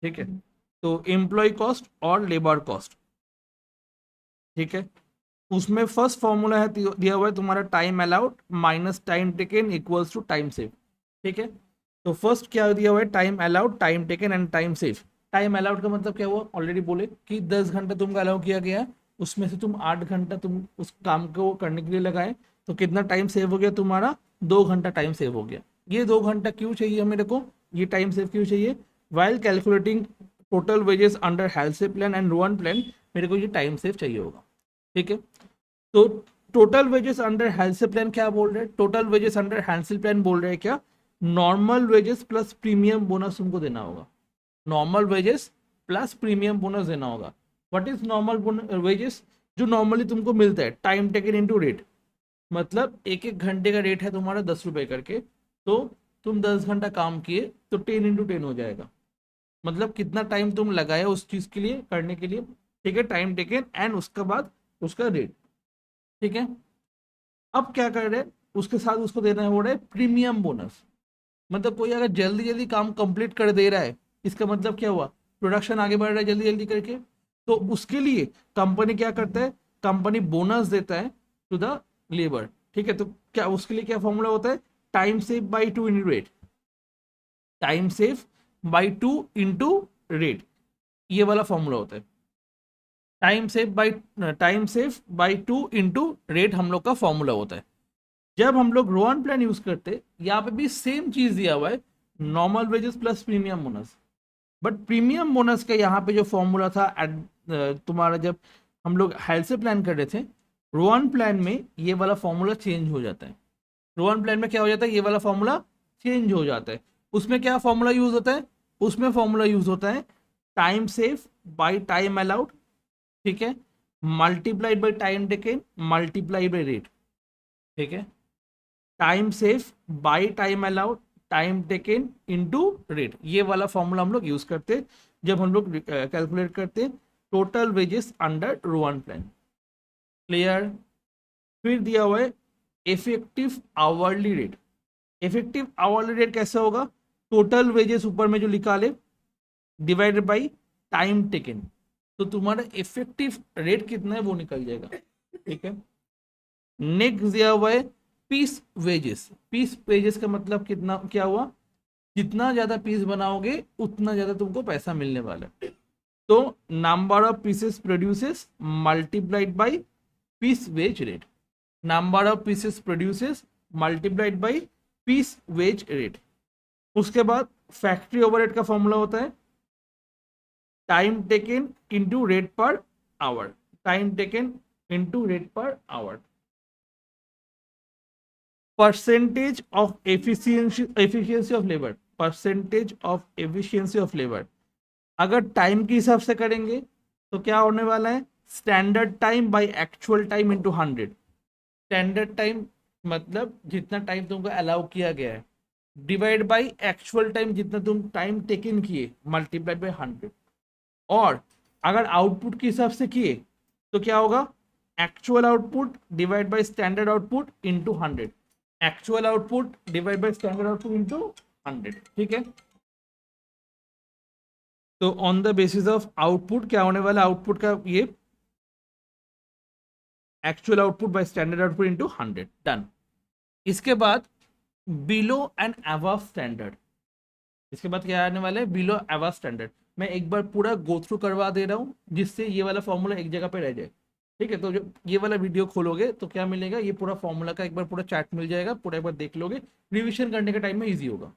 ठीक है, तो एम्प्लॉय कॉस्ट और लेबर कॉस्ट, ठीक है, उसमें फर्स्ट फॉर्मूला है दिया हुआ है तुम्हारा time allowed minus time taken equals to time save. ठीक है, तो फर्स्ट क्या दिया हुआ है, time allowed, time taken and time save. Time allowed का मतलब क्या हुआ, ऑलरेडी बोले कि 10 घंटा तुमको अलाउ किया गया, उसमें से तुम 8 घंटा तुम उस काम को करने के लिए लगाए, तो कितना टाइम सेव हो गया तुम्हारा, 2 घंटा टाइम सेव हो गया। ये 2 घंटा क्यों चाहिए मेरे को, ये टाइम सेव क्यों चाहिए, while calculating total wages under health plan and Rowan plan, मेरे को ये टाइम सेव चाहिए होगा। ठीक है, तो total wages under health plan क्या बोल रहे हैं, total wages under health plan बोल रहे हैं क्या, normal wages plus premium bonus तुमको देना होगा, normal wages plus premium bonus देना होगा। व्हाट इज नॉर्मल वेजेस, जो नॉर्मली तुमको मिलता है, टाइम टेकन इनटू रेट, मतलब एक एक घंटे का रेट है तुम्हारा 10 रुपए करके, तो तुम 10 घंटा काम किए तो 10 × 10 हो जाएगा, मतलब कितना टाइम तुम लगाए उस चीज के लिए करने के लिए। ठीक है, टाइम टेकन एंड उसके बाद उसका रेट। ठीक है, अब क्या कर रहे हैं, उसके साथ उसको देना है, वो रहा है प्रीमियम बोनस, मतलब कोई अगर जल्दी जल्दी काम कंप्लीट कर दे रहा है, इसका मतलब क्या हुआ, प्रोडक्शन आगे बढ़ रहा है जल्दी जल्दी करके, तो उसके लिए कंपनी क्या करता है, कंपनी बोनस देता है टू द लेबर। ठीक है, तो क्या उसके लिए क्या फॉर्मूला होता है, time save by 2 in rate, time save by 2 into rate, ये वाला फॉर्मूला होता है। Time save by 2 into rate हम लोग का फॉर्मूला होता है। जब हम लोग रोअन प्लान यूज करते, यहाँ पे भी सेम चीज दिया हुआ है, normal wages plus premium bonus, but premium bonus का यहाँ पे जो फॉर्मूला था तुम्हारा, जब हम लोग हेल्थ से प्लान कर रहे थे, रोअन प्लान में ये वाला फॉर्मूला चेंज हो जाता है। रोअन प्लान में क्या हो जाता है, ये वाला फॉर्मूला चेंज हो जाता है। उसमें क्या फॉर्मूला यूज होता है, उसमें फॉर्मूला यूज होता है time save by time allowed, ठीक है, multiplied by time taken multiplied by rate. ठीक है, time save by time allowed time taken into rate, ये वाला फॉर्मूला हम लोग यूज करते जब हम लोग कैलकुलेट करते total wages under Rowan plan. Clear, फिर दिया हुआ है effective hourly rate. Effective hourly rate कैसे होगा, टोटल वेजेस ऊपर में जो लिखा ले डिवाइडेड बाई टाइम टेकन, तो तुम्हारा इफेक्टिव रेट कितना है वो निकल जाएगा। ठीक है, नेक्स्ट दिया हुआ है पीस वेजेस। पीस वेजेस का मतलब कितना, क्या हुआ, जितना ज्यादा पीस बनाओगे उतना ज्यादा तुमको पैसा मिलने वाला है, तो number of pieces produces multiplied by piece wage rate, number of pieces produces multiplied by piece wage rate. उसके बाद फैक्ट्री ओवरहेड का फॉर्मूला होता है time taken into rate per hour, time taken into rate per hour. Percentage of efficiency of labour, percentage of efficiency of labour, अगर time के हिसाब से करेंगे तो क्या होने वाला है, standard time by actual time into 100। Standard time मतलब जितना टाइम तुमको अलाउ किया गया है, डिवाइड बाई एक्चुअल टाइम जितना तुम टाइम टेकन किए, मल्टीप्लाइड बाई 100। और अगर आउटपुट के हिसाब से किए तो क्या होगा, actual output divide by standard output into 100, actual output divide by standard output into 100। ठीक है, तो on the basis of output क्या होने वाला, आउटपुट का ये actual output by standard output into 100, done. इसके बाद बिलो एंड अबव स्टैंडर्ड, इसके बाद क्या आने वाला है, बिलो अबव स्टैंडर्ड। मैं एक बार पूरा गो थ्रू करवा दे रहा हूँ जिससे ये वाला फॉर्मूला एक जगह पे रह जाए। ठीक है, तो जो ये वाला वीडियो खोलोगे तो क्या मिलेगा, ये पूरा फॉर्मूला का एक बार पूरा चार्ट मिल जाएगा, पूरा एक बार देख लोगे, रिविजन करने के टाइम में ईजी होगा।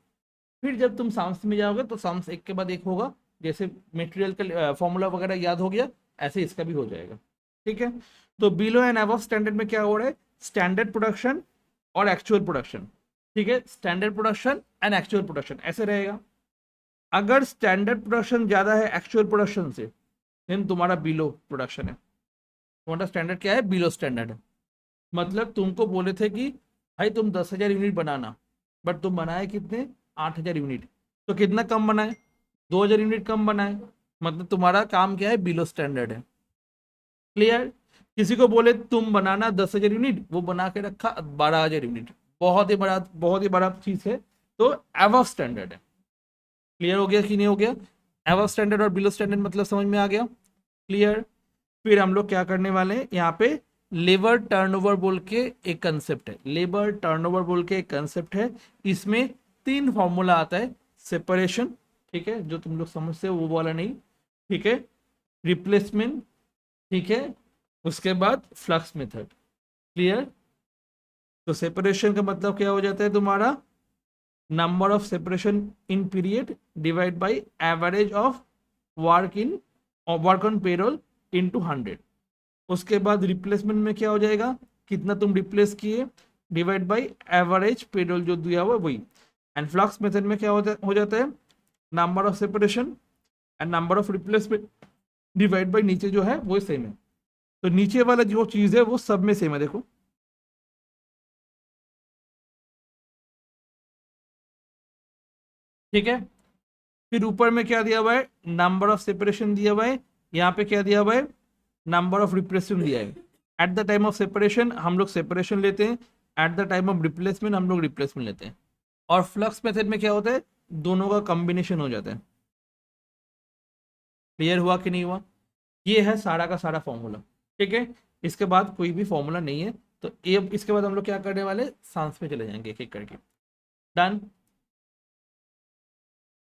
फिर जब तुम साम्स में जाओगे तो साम्स एक के बाद एक होगा, जैसे मटेरियल का फॉर्मूला वगैरह याद हो गया, ऐसे इसका भी हो जाएगा। ठीक है, तो बिलो एंड अबव स्टैंडर्ड में क्या हो रहा है, स्टैंडर्ड प्रोडक्शन और एक्चुअल प्रोडक्शन। ठीक है, standard production and actual production ऐसे रहेगा। अगर स्टैंडर्ड प्रोडक्शन ज्यादा है एक्चुअल प्रोडक्शन से, देन तुम्हारा बिलो प्रोडक्शन है, तुम्हारा स्टैंडर्ड क्या है, बिलो स्टैंडर्ड है। मतलब तुमको बोले थे कि भाई तुम 10,000 यूनिट बनाना, बट तुम बनाए कितने, 8,000 यूनिट, तो कितना कम बनाए, 2,000 यूनिट कम बनाए, मतलब तुम्हारा काम क्या है, बिलो स्टैंडर्ड है। क्लियर, किसी को बोले तुम बनाना 10,000 यूनिट, वो बना के रखा 12,000 यूनिट, बहुत ही बड़ा चीज है, तो एवव स्टैंडर्ड है। क्लियर हो गया कि नहीं हो गया, अबव स्टैंडर्ड और बिलो स्टैंडर्ड मतलब समझ में आ गया, क्लियर। फिर हम लोग क्या करने वाले हैं, यहाँ पे लेबर टर्नओवर बोल के एक कंसेप्ट है, लेबर टर्नओवर बोल के एक कंसेप्ट है। इसमें 3 फॉर्मूला आता है, सेपरेशन, ठीक है, जो तुम लोग समझते हो वो वाला नहीं, ठीक है, रिप्लेसमेंट, ठीक है, उसके बाद फ्लक्स मेथड, क्लियर। तो सेपरेशन का मतलब क्या हो जाता है तुम्हारा, number of separation in period divide by average of work on payroll into 100। उसके बाद रिप्लेसमेंट में क्या हो जाएगा, कितना तुम रिप्लेस किए, डिवाइड बाय एवरेज पेरोल जो दिया हुआ वही। एंड फ्लक्स मेथड में क्या हो जाता है, number of separation and number of replacement divide by नीचे जो है वो सेम है। तो नीचे वाला जो चीज है वो सब में सेम है, देखो, ठीक है। फिर ऊपर में क्या दिया हुआ है, नंबर ऑफ सेपरेशन दिया हुआ है, यहाँ पे क्या दिया हुआ है, नंबर ऑफ रिप्लेसमेंट दिया है। At the time of separation हम लोग सेपरेशन लेते हैं, at the time of replacement हम लोग रिप्लेसमेंट लेते हैं। और फ्लक्स मेथड में क्या होता है, दोनों का कॉम्बिनेशन हो जाता है। क्लियर हुआ कि नहीं हुआ, ये है सारा का सारा फॉर्मूला, ठीक है। इसके बाद कोई भी फॉर्मूला नहीं है। तो ये इसके बाद हम लोग क्या करने वाले, सांस में चले जाएंगे एक एक करके, डन।